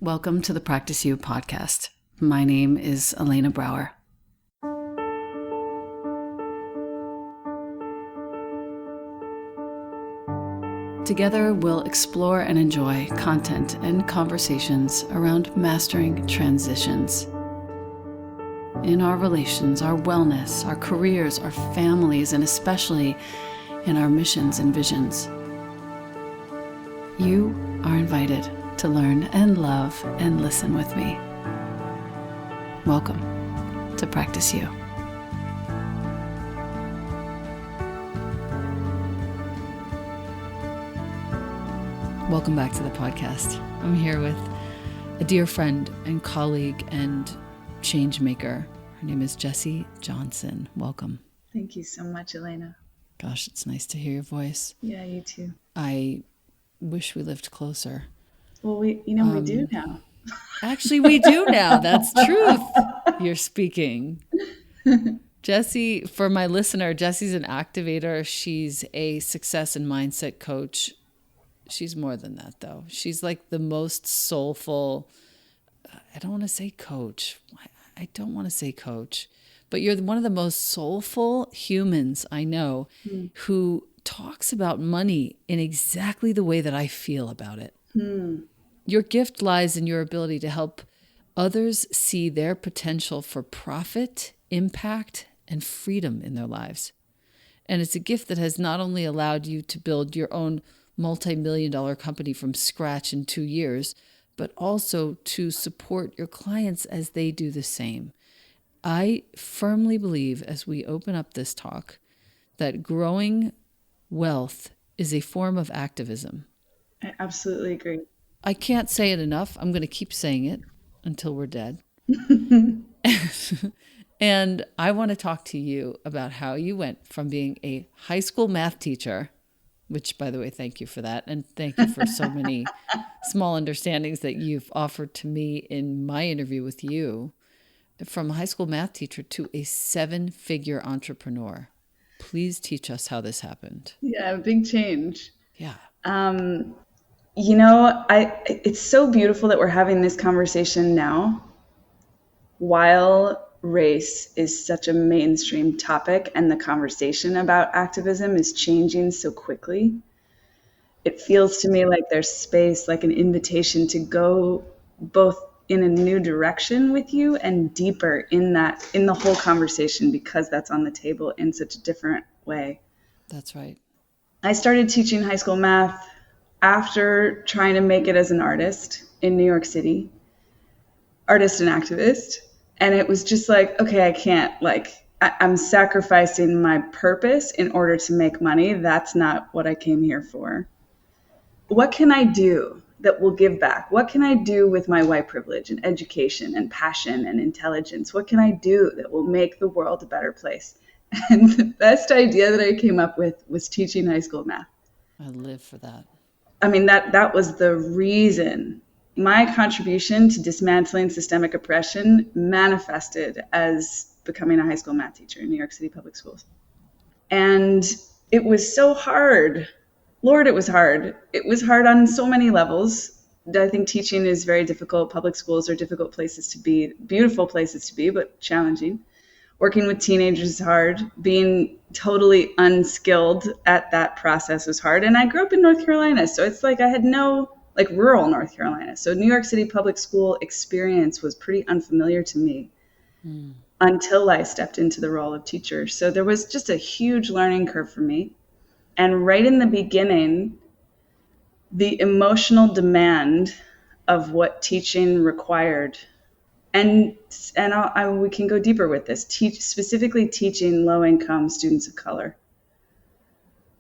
Welcome to the Practice You podcast. My name is Elena Brower. Together, we'll explore and enjoy content and conversations around mastering transitions in our relations, our wellness, our careers, our families, and especially in our missions and visions. You are invited to learn and love and listen with me. Welcome to Practice You. Welcome back to the podcast. I'm here with a dear friend and colleague and change maker. Her name is Jessie Johnson. Welcome. Thank you so much, Elena. Gosh, it's nice to hear your voice. Yeah, you too. I wish we lived closer. Well, we do now. Actually, we do now. That's truth. You're speaking. Jessie, for my listener, Jessie's an activator. She's a success and mindset coach. She's more than that, though. She's like the most soulful, I don't want to say coach. But you're one of the most soulful humans I know who talks about money in exactly the way that I feel about it. Your gift lies in your ability to help others see their potential for profit, impact, and freedom in their lives. And it's a gift that has not only allowed you to build your own multi-million-dollar company from scratch in 2 years, but also to support your clients as they do the same. I firmly believe, as we open up this talk, that growing wealth is a form of activism. I absolutely agree. I can't say it enough. I'm going to keep saying it until we're dead. And I want to talk to you about how you went from being a high school math teacher, which, by the way, thank you for that. And thank you for so many small understandings that you've offered to me in my interview with you, from a high school math teacher to a 7-figure entrepreneur. Please teach us how this happened. Yeah, big change. Yeah. It's so beautiful that we're having this conversation now while race is such a mainstream topic and the conversation about activism is changing so quickly. It feels to me like there's space, like an invitation to go both in a new direction with you and deeper in the whole conversation, because that's on the table in such a different way. That's right. I started teaching high school math after trying to make it as an artist in New York City, artist and activist. And it was just like, okay, I can't, I'm sacrificing my purpose in order to make money. That's not what I came here for. What can I do that will give back? What can I do with my white privilege and education and passion and intelligence? What can I do that will make the world a better place? And the best idea that I came up with was teaching high school math. I live for that. I mean, that was the reason. My contribution to dismantling systemic oppression manifested as becoming a high school math teacher in New York City public schools. And it was so hard. Lord, it was hard. It was hard on so many levels. I think teaching is very difficult. Public schools are difficult places to be, beautiful places to be, but challenging. Working with teenagers is hard. Being totally unskilled at that process was hard. And I grew up in North Carolina, so it's like I had rural North Carolina. So New York City public school experience was pretty unfamiliar to me until I stepped into the role of teacher. So there was just a huge learning curve for me. And right in the beginning, the emotional demand of what teaching required, and we can go deeper with this, specifically teaching low-income students of color.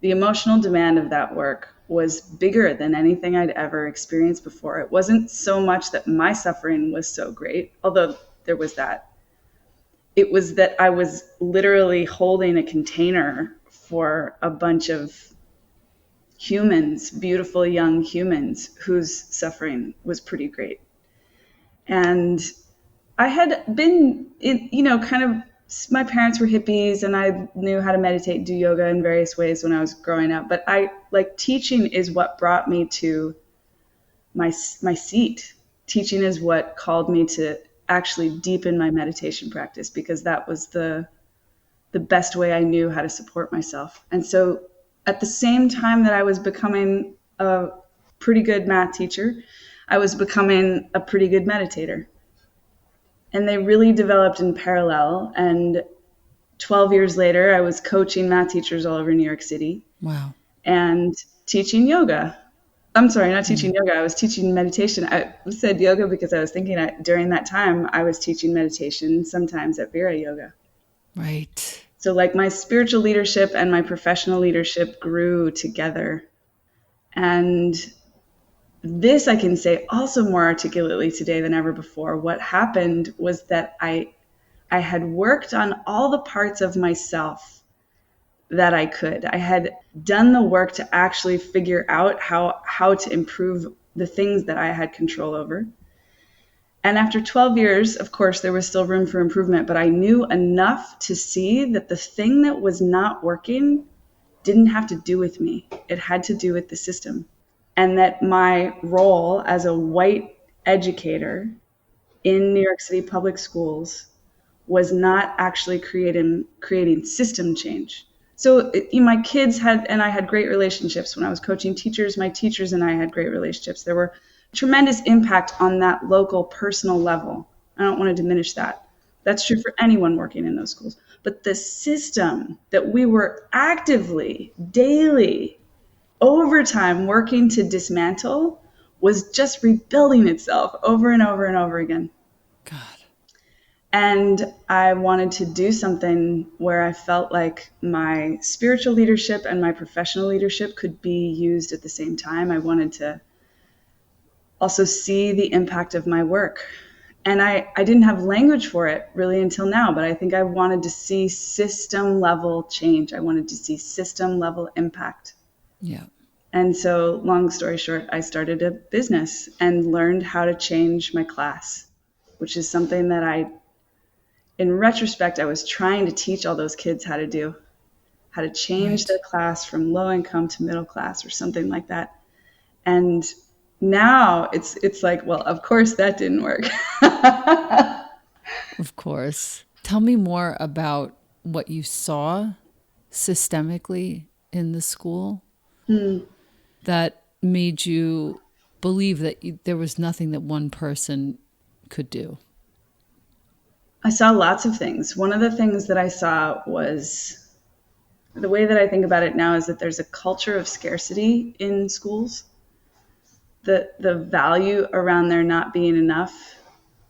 The emotional demand of that work was bigger than anything I'd ever experienced before. It wasn't so much that my suffering was so great, although there was that. It was that I was literally holding a container for a bunch of humans, beautiful young humans whose suffering was pretty great. And I had been my parents were hippies and I knew how to meditate, do yoga in various ways when I was growing up. But teaching is what brought me to my seat teaching is what called me to actually deepen my meditation practice, because that was the best way I knew how to support myself. And so at the same time that I was becoming a pretty good math teacher, I was becoming a pretty good meditator. And they really developed in parallel. And 12 years later, I was coaching math teachers all over New York City. Wow. And teaching yoga. I'm sorry, not teaching yoga. I was teaching meditation. I said yoga because I was thinking during that time, I was teaching meditation sometimes at Vera Yoga. Right. So like my spiritual leadership and my professional leadership grew together. And this I can say also more articulately today than ever before. What happened was that I had worked on all the parts of myself that I could. I had done the work to actually figure out how to improve the things that I had control over. And after 12 years, of course, there was still room for improvement, but I knew enough to see that the thing that was not working didn't have to do with me. It had to do with the system. And that my role as a white educator in New York City public schools was not actually creating system change. So my kids and I had great relationships. When I was coaching teachers, my teachers and I had great relationships. There were tremendous impact on that local personal level. I don't want to diminish that. That's true for anyone working in those schools. But the system that we were actively, daily, over time working to dismantle was just rebuilding itself over and over and over again. God. And I wanted to do something where I felt like my spiritual leadership and my professional leadership could be used at the same time. I wanted to also see the impact of my work. And I didn't have language for it really until now, but I think I wanted to see system level change. I wanted to see system level impact. Yeah. And so, long story short, I started a business and learned how to change my class, which is something that in retrospect, I was trying to teach all those kids how to do, how to change their class from low income to middle class or something like that. And now it's like, well, of course that didn't work. Of course. Tell me more about what you saw systemically in the school that made you believe that there was nothing that one person could do. I saw lots of things. One of the things that I saw was, the way that I think about it now is that there's a culture of scarcity in schools. The value around there not being enough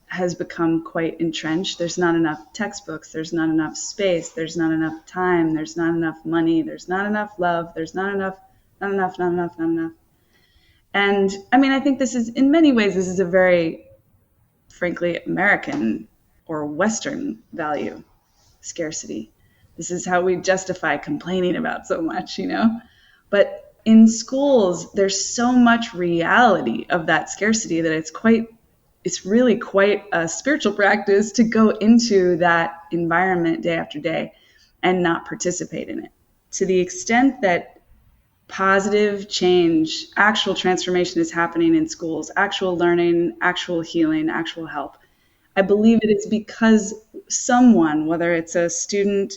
has become quite entrenched. There's not enough textbooks. There's not enough space. There's not enough time. There's not enough money. There's not enough love. There's not enough. And I mean, I think this is, in many ways, this is a very, frankly, American or Western value, scarcity. This is how we justify complaining about so much, But in schools, there's so much reality of that scarcity that it's really quite a spiritual practice to go into that environment day after day and not participate in it. To the extent that positive change, actual transformation is happening in schools, actual learning, actual healing, actual help, I believe it is because someone, whether it's a student,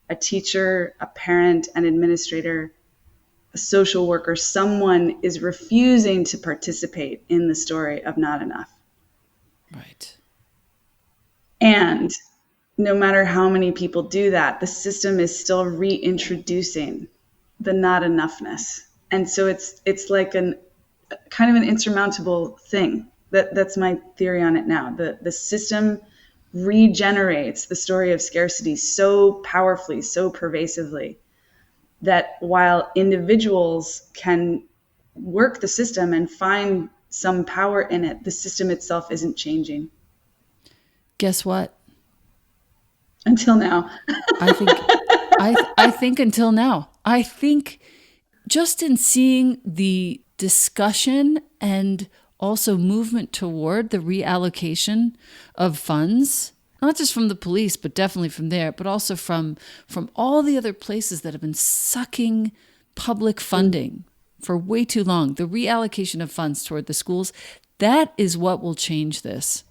a teacher, a parent, an administrator, a social worker, someone is refusing to participate in the story of not enough. Right. And no matter how many people do that, the system is still reintroducing the not enoughness. And so it's like kind of an insurmountable thing. That's my theory on it now. The system regenerates the story of scarcity so powerfully, so pervasively, that while individuals can work the system and find some power in it, the system itself isn't changing. Guess what? Until now. I think until now. I think just in seeing the discussion and also movement toward the reallocation of funds, not just from the police, but definitely from there, but also from all the other places that have been sucking public funding for way too long, the reallocation of funds toward the schools, That is what will change this.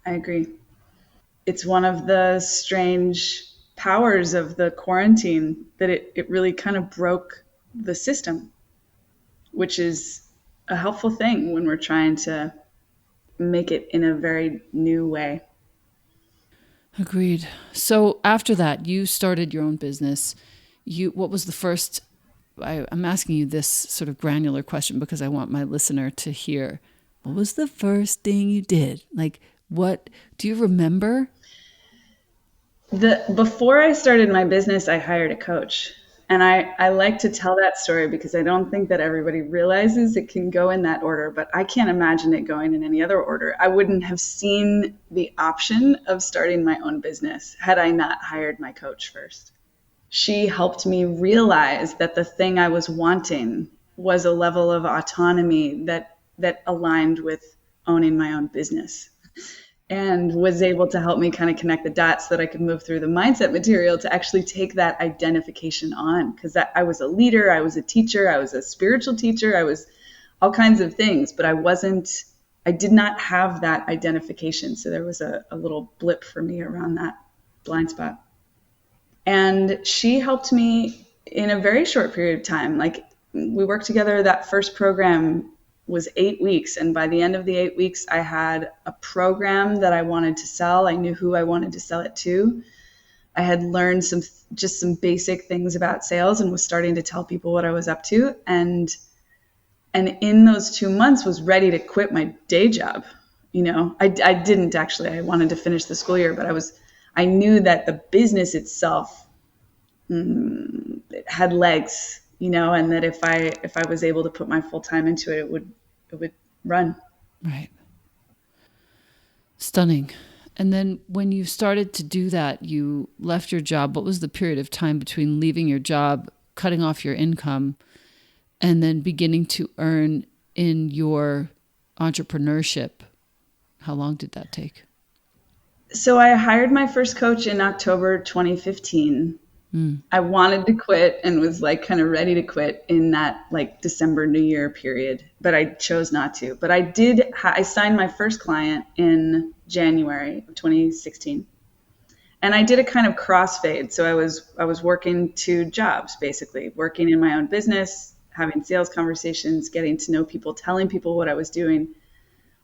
I agree. It's one of the strange powers of the quarantine that it really kind of broke the system, which is a helpful thing when we're trying to make it in a very new way. Agreed. So after that, you started your own business. What was the first? I'm asking you this sort of granular question because I want my listener to hear. What was the first thing you did? Like, what do you remember? Before I started my business, I hired a coach. And I like to tell that story because I don't think that everybody realizes it can go in that order, but I can't imagine it going in any other order. I wouldn't have seen the option of starting my own business had I not hired my coach first. She helped me realize that the thing I was wanting was a level of autonomy that aligned with owning my own business, and was able to help me kind of connect the dots so that I could move through the mindset material to actually take that identification on. Because I was a leader, I was a teacher, I was a spiritual teacher, I was all kinds of things, but I did not have that identification. So there was a little blip for me around that blind spot. And she helped me in a very short period of time. Like, we worked together. That first program was 8 weeks. And by the end of the 8 weeks, I had a program that I wanted to sell. I knew who I wanted to sell it to. I had learned some basic things about sales and was starting to tell people what I was up to. And in those 2 months was ready to quit my day job. I didn't actually. I wanted to finish the school year, but I knew that the business itself it had legs, and that if I was able to put my full time into it, it would run. Right. Stunning. And then when you started to do that, you left your job. What was the period of time between leaving your job, cutting off your income, and then beginning to earn in your entrepreneurship? How long did that take? So I hired my first coach in October 2015. I wanted to quit and was like kind of ready to quit in that like December New Year period, but I chose not to. But I signed my first client in January of 2016. And I did a kind of crossfade. So I was working two jobs, basically working in my own business, having sales conversations, getting to know people, telling people what I was doing,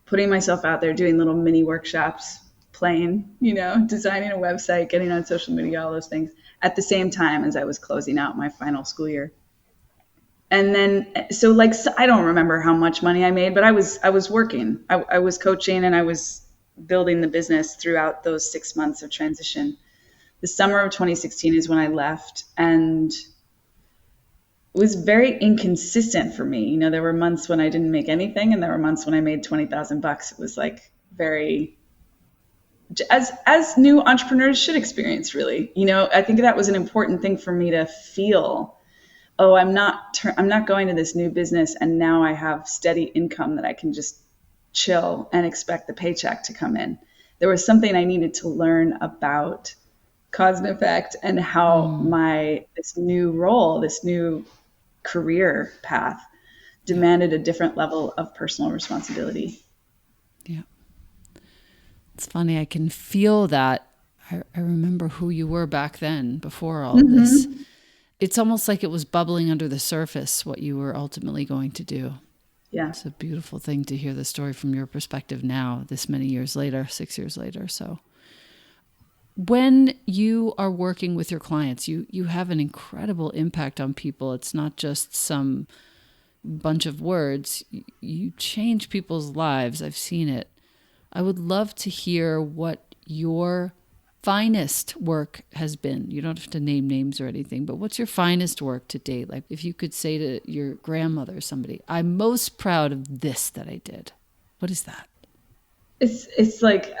putting myself out there, doing little mini workshops, playing, designing a website, getting on social media, all those things at the same time as I was closing out my final school year. And then, so I don't remember how much money I made, but I was working, I was coaching, and I was building the business throughout those 6 months of transition. The summer of 2016 is when I left, and it was very inconsistent for me. There were months when I didn't make anything, and there were months when I made $20,000. It was like very, as new entrepreneurs should experience, really. I think that was an important thing for me to feel. Oh, I'm not going to this new business and now I have steady income that I can just chill and expect the paycheck to come in. There was something I needed to learn about cause and effect, and how this new role, this new career path demanded a different level of personal responsibility. Yeah. It's funny. I can feel that. I remember who you were back then before all of this. It's almost like it was bubbling under the surface, what you were ultimately going to do. Yeah. It's a beautiful thing to hear the story from your perspective now, this many years later, 6 years later. So when you are working with your clients, you have an incredible impact on people. It's not just some bunch of words. You change people's lives. I've seen it. I would love to hear what your finest work has been. You don't have to name names or anything, but what's your finest work to date? Like if you could say to your grandmother or somebody, I'm most proud of this that I did. What is that? It's like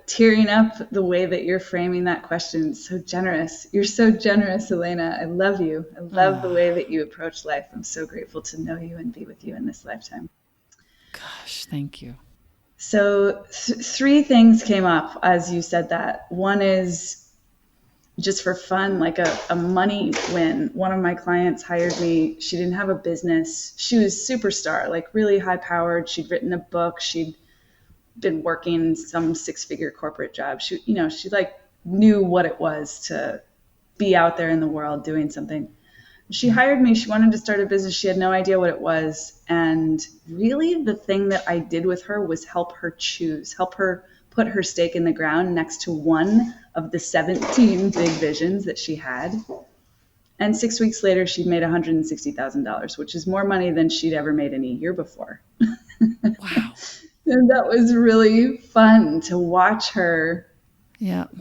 tearing up the way that you're framing that question. So generous. You're so generous, Elena. I love you. I love the way that you approach life. I'm so grateful to know you and be with you in this lifetime. Gosh, thank you. So three things came up as you said that. One is just for fun, like a money win. One of my clients hired me. She didn't have a business. She was superstar, like really high powered. She'd written a book. She'd been working some 6-figure corporate job. She like knew what it was to be out there in the world doing something. She hired me. She wanted to start a business. She had no idea what it was. And really the thing that I did with her was help her choose, help her put her stake in the ground next to one of the 17 big visions that she had. And 6 weeks later, she'd made $160,000, which is more money than she'd ever made in a year before. Wow. And that was really fun to watch her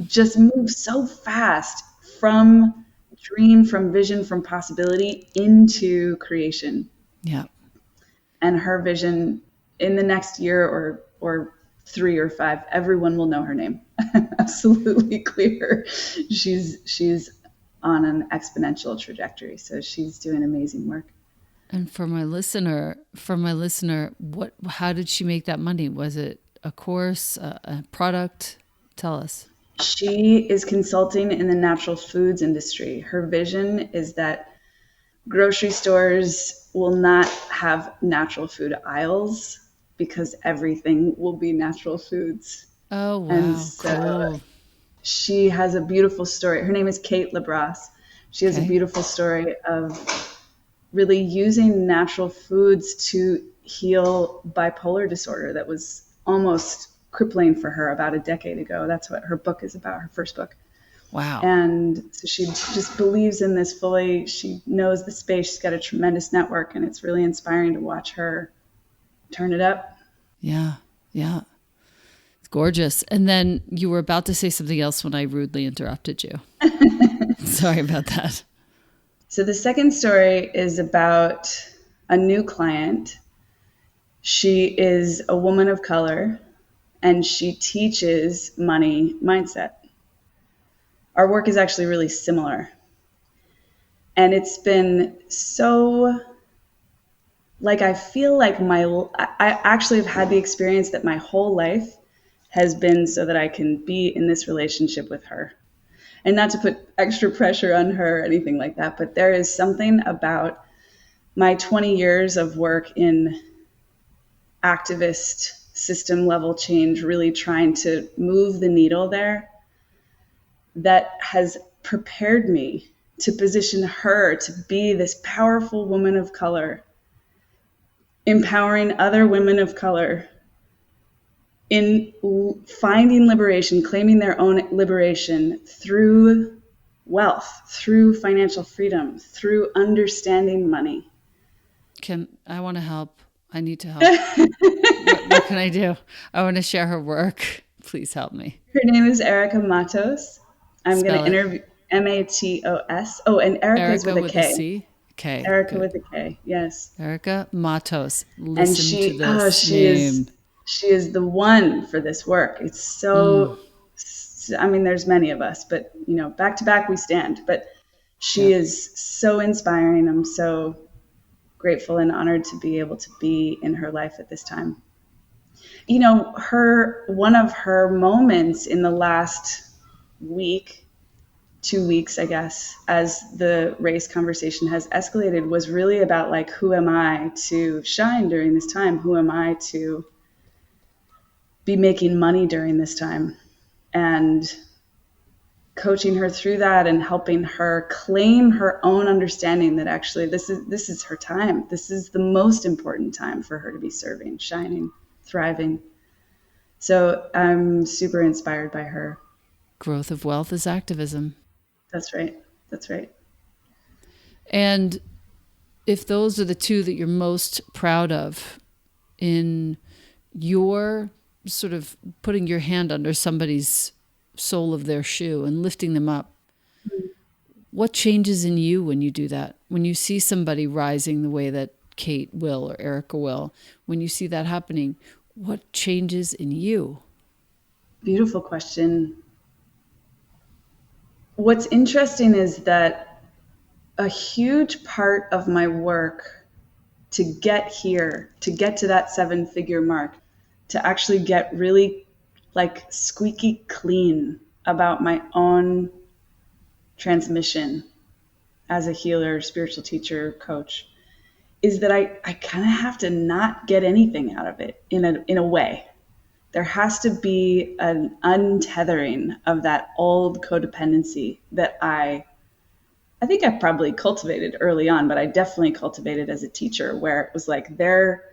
just move so fast from dream, from vision, from possibility into creation. Yeah. And her vision in the next year or 3 or 5, everyone will know her name. Absolutely clear. She's on an exponential trajectory. So she's doing amazing work. And for my listener, how did she make that money? Was it a course, a product? Tell us. She is consulting in the natural foods industry. Her vision is that grocery stores will not have natural food aisles because everything will be natural foods. Oh, wow. And so cool. She has a beautiful story. Her name is Kate Labrosse. She has a beautiful story of really using natural foods to heal bipolar disorder that was almost crippling for her about a decade ago. That's what her book is about, her first book. Wow. And so she just believes in this fully. She knows the space. She's got a tremendous network, and it's really inspiring to watch her turn it up. Yeah. Yeah. It's gorgeous. And then you were about to say something else when I rudely interrupted you. Sorry about that. So the second story is about a new client. She is a woman of color, and she teaches money mindset. Our work is actually really similar. And it's been so, like, I feel like I actually have had the experience that my whole life has been so that I can be in this relationship with her. And not to put extra pressure on her or anything like that, but there is something about my 20 years of work in activist system level change, really trying to move the needle there, that has prepared me to position her to be this powerful woman of color, empowering other women of color in finding liberation, claiming their own liberation through wealth, through financial freedom, through understanding money. I want to help. I need to help. What can I do? I want to share her work. Please help me. Her name is Erica Matos. I'm going to interview Matos. Oh, and Erica is with a K. A C? K. Erica with a K, yes. Erica Matos. Listen to this name. She is the one for this work. It's so, I mean, there's many of us, but, back to back we stand. But she is so inspiring. I'm so grateful and honored to be able to be in her life at this time. One of her moments in the last week, 2 weeks, I guess, as the race conversation has escalated, was really about, like, who am I to shine during this time? Who am I to be making money during this time? And coaching her through that and helping her claim her own understanding that actually this is her time. This is the most important time for her to be serving, shining, thriving. So I'm super inspired by her. Growth of wealth is activism. That's right. That's right. And if those are the two that you're most proud of in your sort of putting your hand under somebody's sole of their shoe and lifting them up, what changes in you when you do that? When you see somebody rising the way that Kate will or Erica will, when you see that happening, what changes in you? Beautiful question. What's interesting is that a huge part of my work to get here, to get to that 7-figure mark, to actually get really, like, squeaky clean about my own transmission as a healer, spiritual teacher, coach, is that I kind of have to not get anything out of it in a way. There has to be an untethering of that old codependency that I think I probably cultivated early on, but I definitely cultivated as a teacher, where it was like their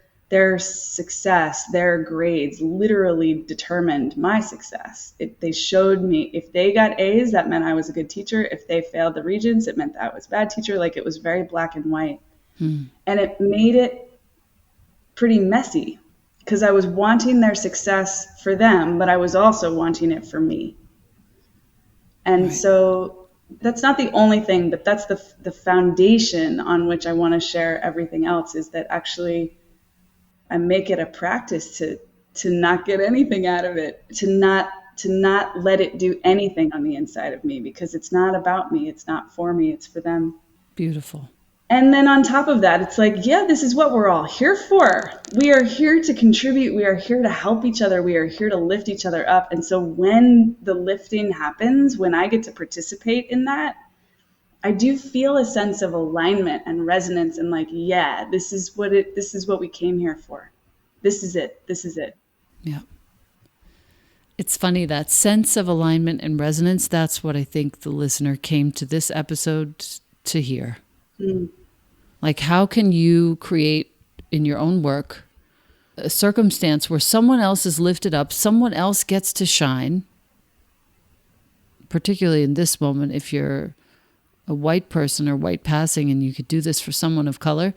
success, their grades literally determined my success. They showed me if they got A's, that meant I was a good teacher. If they failed the Regents, it meant that I was a bad teacher. Like, it was very black and white. And it made it pretty messy because I was wanting their success for them, but I was also wanting it for me. And so that's not the only thing, but that's the foundation on which I want to share everything else, is that actually I make it a practice to not get anything out of it, to not let it do anything on the inside of me, because it's not about me. It's not for me. It's for them. Beautiful. And then on top of that, it's like, yeah, this is what we're all here for. We are here to contribute. We are here to help each other. We are here to lift each other up. And so when the lifting happens, when I get to participate in that, I do feel a sense of alignment and resonance, and like, yeah, this is what we came here for. This is it. This is it. Yeah. It's funny, that sense of alignment and resonance, that's what I think the listener came to this episode to hear. Like, how can you create in your own work a circumstance where someone else is lifted up, someone else gets to shine, particularly in this moment, if you're a white person or white passing and you could do this for someone of color,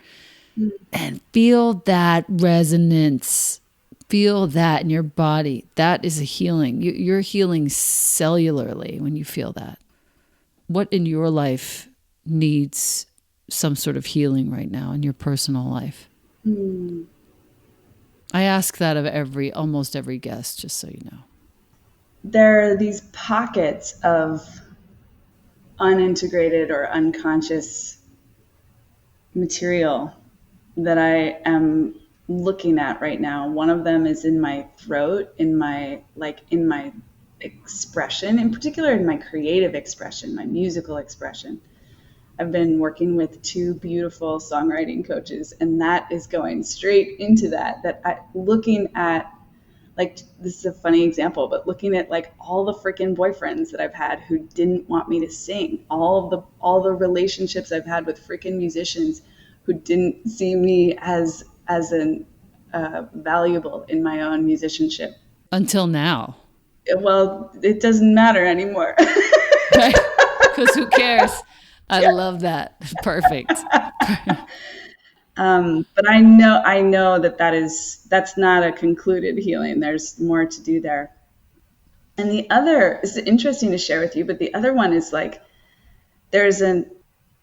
and feel that resonance, feel that in your body. That is a healing. You're healing cellularly when you feel that. What in your life needs some sort of healing right now in your personal life? I ask that of almost every guest, just so you know. There are these pockets of unintegrated or unconscious material that I am looking at right now. One of them is in my throat, in my expression, in particular in my creative expression, my musical expression. I've been working with two beautiful songwriting coaches, and that is going straight into looking at, like, this is a funny example, but looking at like all the freaking boyfriends that I've had who didn't want me to sing, all the relationships I've had with freaking musicians who didn't see me as valuable in my own musicianship. Until now. Well, it doesn't matter anymore. Right? Because who cares? I love that. Perfect. But I know that's not a concluded healing. There's more to do there. And the other is interesting to share with you, but the other one is like, there's a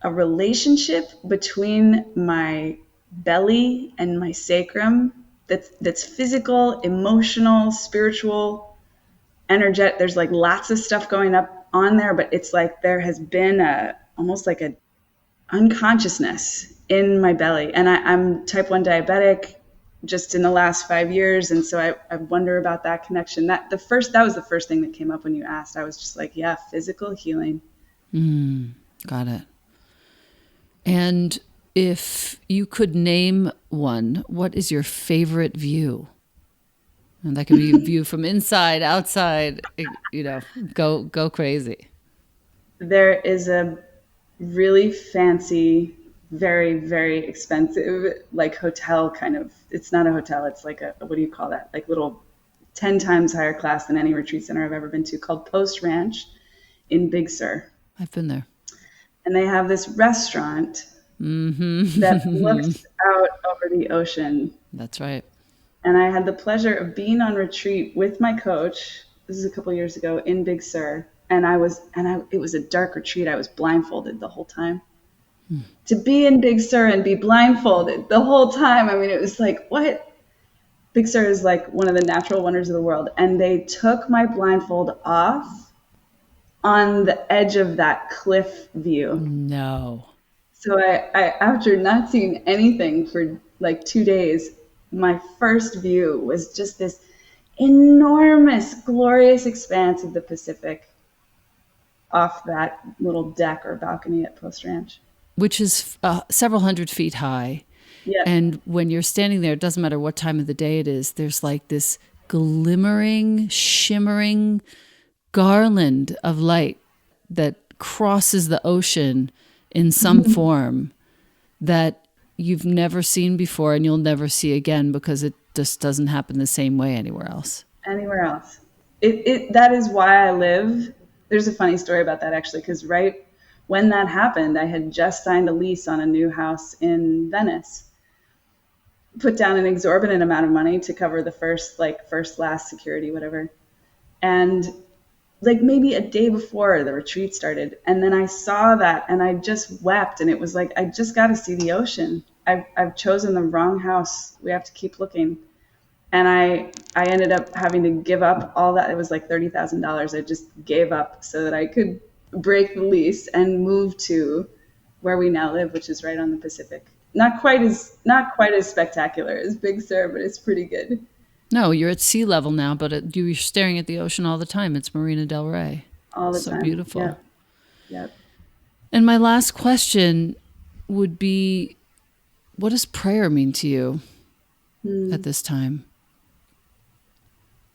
relationship between my belly and my sacrum that's physical, emotional, spiritual, energetic. There's like lots of stuff going up on there, but it's like there has been almost like a unconsciousness in my belly. And I'm type 1 diabetic just in the last 5 years. And so I wonder about that connection. That was the first thing that came up when you asked. I was just like, yeah, physical healing. Got it. And if you could name one, what is your favorite view? And that could be a view from inside, outside, go crazy. There is a really fancy, very, very expensive, like hotel kind of, it's not a hotel, it's like what do you call that? Like little 10 times higher class than any retreat center I've ever been to, called Post Ranch in Big Sur. I've been there. And they have this restaurant that looks out over the ocean. That's right. And I had the pleasure of being on retreat with my coach. This is a couple years ago in Big Sur. And it was a dark retreat. I was blindfolded the whole time. To be in Big Sur and be blindfolded the whole time. I mean, it was like, what? Big Sur is like one of the natural wonders of the world. And they took my blindfold off on the edge of that cliff view. No. So I after not seeing anything for like 2 days, my first view was just this enormous, glorious expanse of the Pacific. off that little deck or balcony at Post Ranch. Which is several hundred feet high. Yeah. And when you're standing there, it doesn't matter what time of the day it is, there's like this glimmering, shimmering garland of light that crosses the ocean in some form that you've never seen before and you'll never see again, because it just doesn't happen the same way anywhere else. Anywhere else. That is why I live. There's a funny story about that, actually, because right when that happened, I had just signed a lease on a new house in Venice, put down an exorbitant amount of money to cover the first, last security, whatever. And like maybe a day before the retreat started, and then I saw that and I just wept, and it was like, I just got to see the ocean. I've chosen the wrong house. We have to keep looking. And I ended up having to give up all that. It was like $30,000. I just gave up so that I could break the lease and move to where we now live, which is right on the Pacific. Not quite as spectacular as Big Sur, but it's pretty good. No, you're at sea level now, but you're staring at the ocean all the time. It's Marina del Rey. All the so time. Beautiful. Yeah. Yep. And my last question would be, what does prayer mean to you at this time?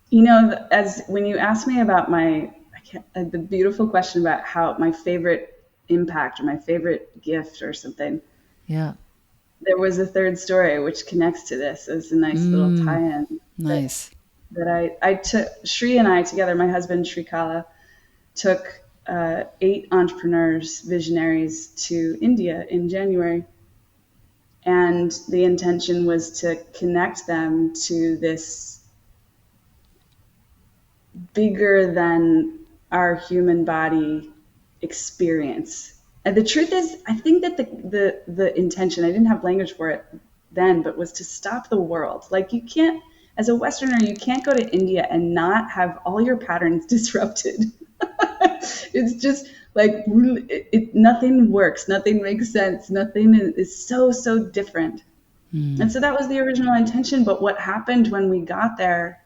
You know, as when you asked me about the beautiful question about how my favorite impact or my favorite gift or something. Yeah. There was a third story which connects to this. It's a nice little tie-in. Nice. That I took, Shri and I together, my husband Shri Kala, took 8 entrepreneurs, visionaries to India in January. And the intention was to connect them to this bigger than our human body experience. And the truth is, I think that the intention, I didn't have language for it then, but was to stop the world. Like, you can't, as a Westerner, you can't go to India and not have all your patterns disrupted. It's just like, nothing works, nothing makes sense, nothing is so different. And so that was the original intention. But what happened when we got there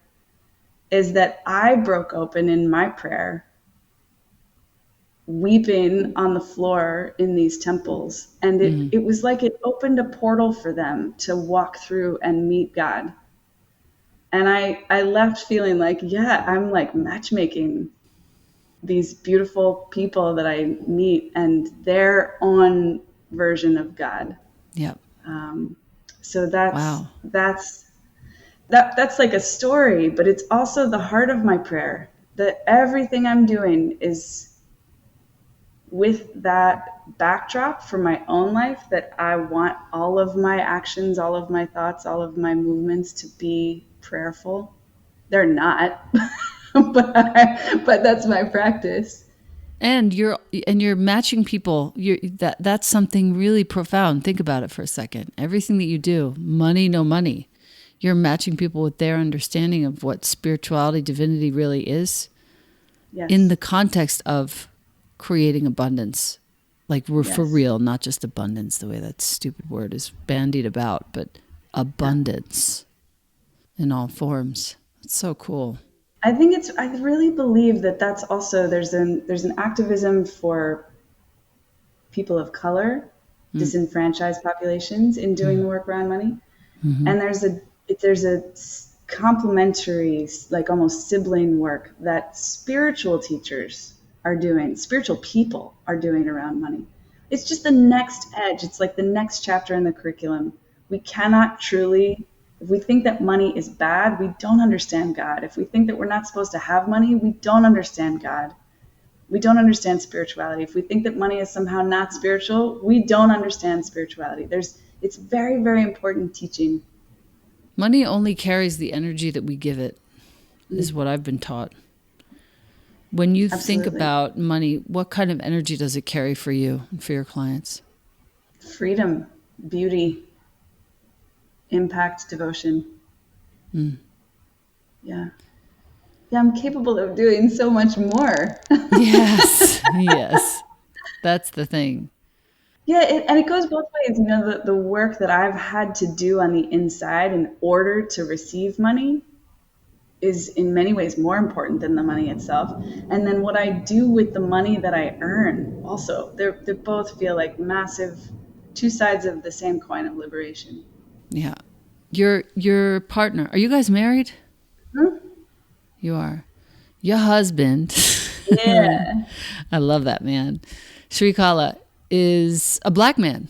is that I broke open in my prayer, weeping on the floor in these temples. And it was like it opened a portal for them to walk through and meet God. And I left feeling like, yeah, I'm like matchmaking these beautiful people that I meet and their own version of God. Yep. So that's like a story, but it's also the heart of my prayer, that everything I'm doing is with that backdrop for my own life, that I want all of my actions, all of my thoughts, all of my movements to be prayerful. They're not, but that's my practice. And you're matching people. That's something really profound. Think about it for a second. Everything that you do, money, no money, you're matching people with their understanding of what spirituality, divinity really is. Yes. In the context of creating abundance. Like, we're for real, not just abundance, the way that stupid word is bandied about, but abundance in all forms. It's so cool. I really believe that that's also, there's an activism for people of color, disenfranchised populations in doing the work around money. And there's a complementary, like almost sibling work that spiritual teachers are doing, spiritual people are doing around money. It's just the next edge. It's like the next chapter in the curriculum. We cannot truly, if we think that money is bad, we don't understand God. If we think that we're not supposed to have money, we don't understand God. We don't understand spirituality. If we think that money is somehow not spiritual, we don't understand spirituality. It's very, very important teaching. Money only carries the energy that we give it, is what I've been taught. When you think about money, what kind of energy does it carry for you and for your clients? Freedom, beauty, impact, devotion. Yeah, I'm capable of doing so much more. Yes. That's the thing. Yeah, and it goes both ways. You know, the work that I've had to do on the inside in order to receive money is in many ways more important than the money itself. And then what I do with the money that I earn also, they both feel like massive two sides of the same coin of liberation. Yeah. Your partner, are you guys married? Hmm? You are. Your husband, Yeah. I love that man. Shrikala is a black man,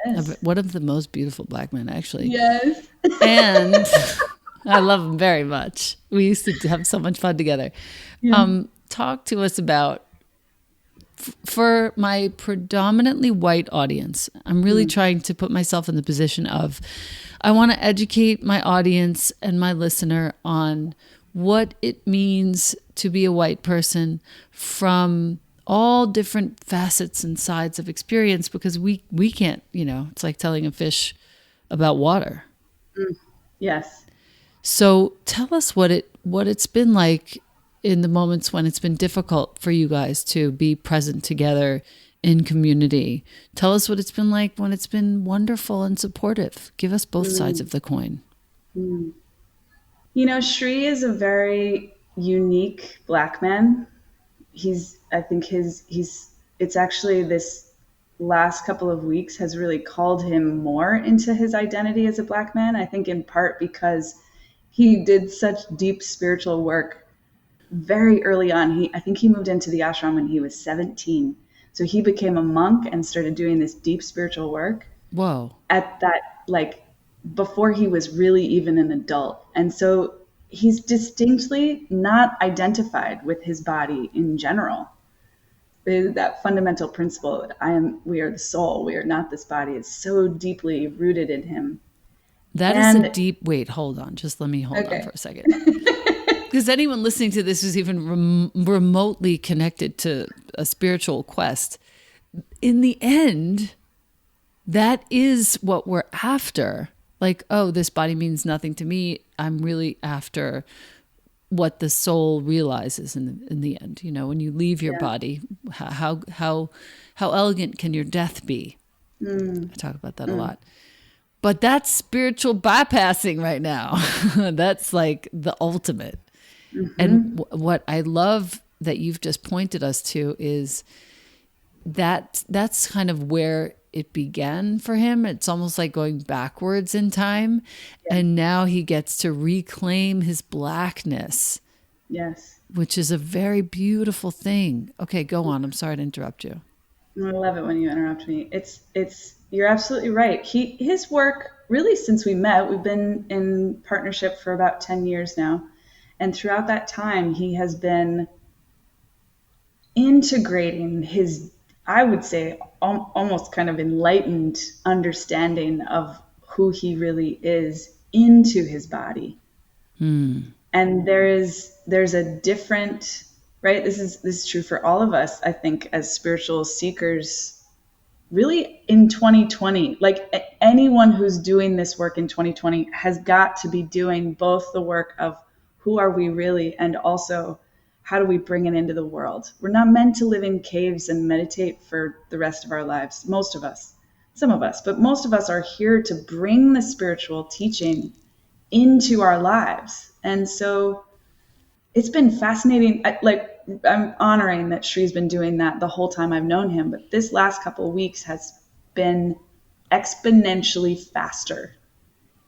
Yes. one of the most beautiful black men, actually. Yes. And I love him very much. We used to have so much fun together. Yeah. Talk to us about, for my predominantly white audience, I'm really trying to put myself in the position of, I want to educate my audience and my listener on what it means to be a white person from all different facets and sides of experience, because we can't, it's like telling a fish about water. Yes. So tell us what it's been like in the moments when it's been difficult for you guys to be present together in community. Tell us what it's been like when it's been wonderful and supportive. Give us both sides of the coin. You know, Shri is a very unique black man. I think it's actually this last couple of weeks has really called him more into his identity as a black man. I think in part because he did such deep spiritual work very early on. I think he moved into the ashram when he was 17. So he became a monk and started doing this deep spiritual work Whoa. at that, like, before he was really even an adult. And so he's distinctly not identified with his body in general. That fundamental principle that we are the soul, we are not this body, is so deeply rooted in him. That is a And deep, wait, hold on. Just let me hold on okay. for a second. Because anyone listening to this who's even remotely connected to a spiritual quest, in the end, that is what we're after. Like, oh, this body means nothing to me. I'm really after what the soul realizes in the end. When you leave your body, how elegant can your death be? I talk about that a lot. But that's spiritual bypassing right now. That's like the ultimate. And what I love that you've just pointed us to is that's kind of where it began for him. It's almost like going backwards in time. Yeah. And now he gets to reclaim his blackness. Yes. Which is a very beautiful thing. Okay, go on. I'm sorry to interrupt you. I love it when you interrupt me. You're absolutely right. His work, really, since we met, we've been in partnership for about 10 years now. And throughout that time, he has been integrating his, I would say, almost kind of enlightened understanding of who he really is into his body. And there's a different, right? This is true for all of us, I think, as spiritual seekers. Really, in 2020, like anyone who's doing this work in 2020 has got to be doing both the work of who are we really, and also how do we bring it into the world. We're not meant to live in caves and meditate for the rest of our lives. Most of us, some of us, but most of us are here to bring the spiritual teaching into our lives. And so it's been fascinating. I'm honoring that Shri's been doing that the whole time I've known him, but this last couple of weeks has been exponentially faster.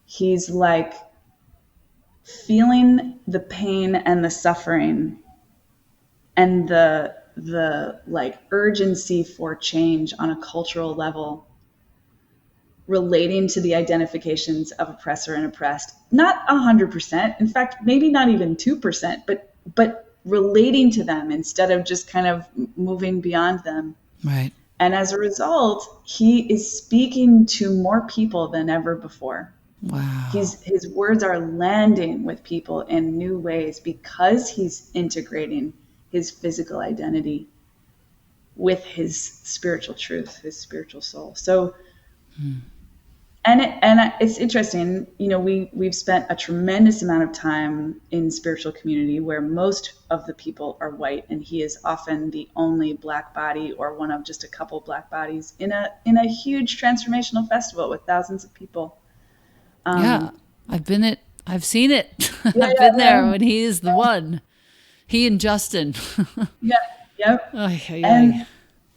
He's like feeling the pain and the suffering and the like urgency for change on a cultural level, relating to the identifications of oppressor and oppressed. Not 100%, in fact, maybe not even 2%, but relating to them instead of just kind of moving beyond them. Right. And as a result, he is speaking to more people than ever before. Wow. His words are landing with people in new ways because he's integrating his physical identity with his spiritual truth, his spiritual soul. So, and it's interesting, we've spent a tremendous amount of time in spiritual community where most of the people are white, and he is often the only black body or one of just a couple black bodies in a huge transformational festival with thousands of people. Yeah, I've been at I've seen it. Yeah, I've yeah, been there when he is the one. He and Justin. yeah, yep. Ay, ay, ay.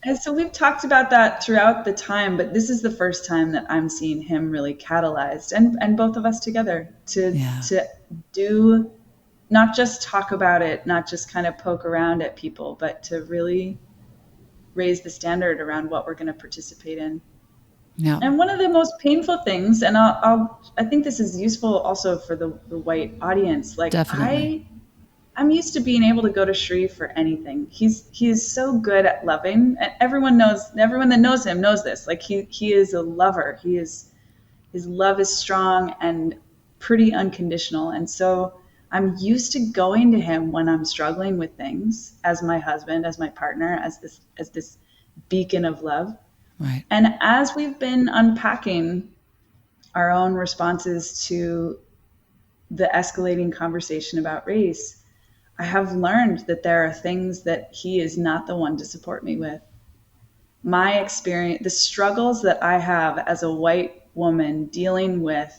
And so we've talked about that throughout the time, but this is the first time that I'm seeing him really catalyzed, and both of us together Yeah. to do, not just talk about it, not just kind of poke around at people, but to really raise the standard around what we're going to participate in. Yeah. And one of the most painful things, and I think this is useful also for the white audience. Like Definitely. I'm used to being able to go to Shri for anything. He is so good at loving, and everyone that knows him knows this. Like he is a lover. His love is strong and pretty unconditional. And so I'm used to going to him when I'm struggling with things, as my husband, as my partner, as this beacon of love. Right. And as we've been unpacking our own responses to the escalating conversation about race, I have learned that there are things that he is not the one to support me with. My experience, the struggles that I have as a white woman dealing with,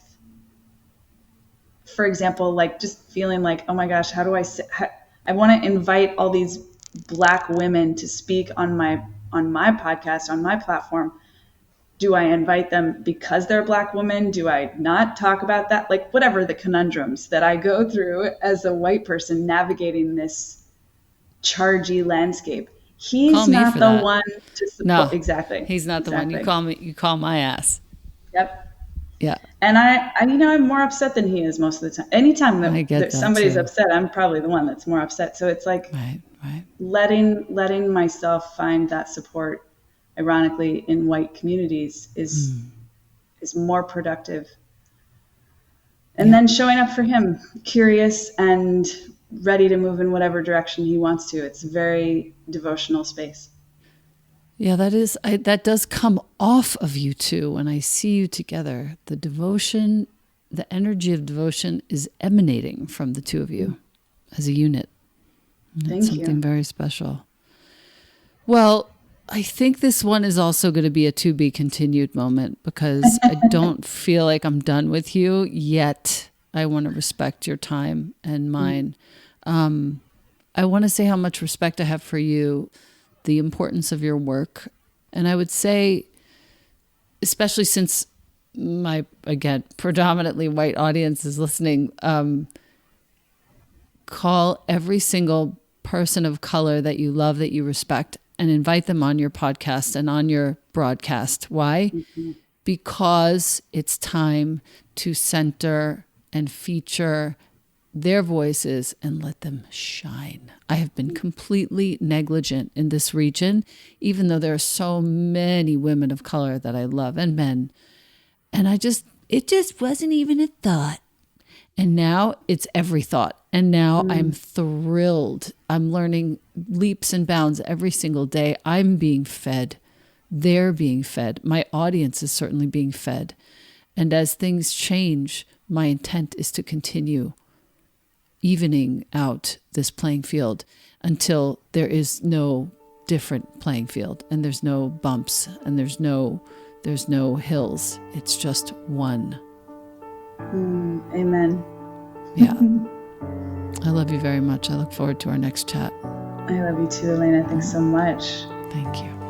for example, like just feeling like, oh my gosh, how do I want to invite all these Black women to speak on my podcast, on my platform. Do I invite them because they're a Black woman? Do I not talk about that? Like whatever the conundrums that I go through as a white person navigating this chargy landscape. He's not the one to support. No, Exactly. he's not the one. You call my ass. Yep. Yeah. And I'm more upset than he is most of the time. Anytime that somebody's upset, I'm probably the one that's more upset. So it's like right. letting myself find that support, ironically, in white communities is more productive. And then showing up for him, curious and ready to move in whatever direction he wants to. It's a very devotional space. Yeah, that does come off of you two when I see you together. The devotion, the energy of devotion is emanating from the two of you as a unit. It's something very special. Well, I think this one is also going to be a to be continued moment because I don't feel like I'm done with you yet. I want to respect your time and mine. I want to say how much respect I have for you, the importance of your work. And I would say, especially since my, again, predominantly white audience is listening, call every single person of color that you love, that you respect, and invite them on your podcast and on your broadcast. Why? Because it's time to center and feature their voices and let them shine. I have been completely negligent in this region, even though there are so many women of color that I love and men. And it just wasn't even a thought. And now it's every thought. And now I'm thrilled. I'm learning leaps and bounds every single day. I'm being fed. They're being fed. My audience is certainly being fed. And as things change, my intent is to continue evening out this playing field until there is no different playing field and there's no bumps and there's no hills. It's just one. Amen. Yeah. I love you very much. I look forward to our next chat. I love you too, Elena. Thanks so much. Thank you.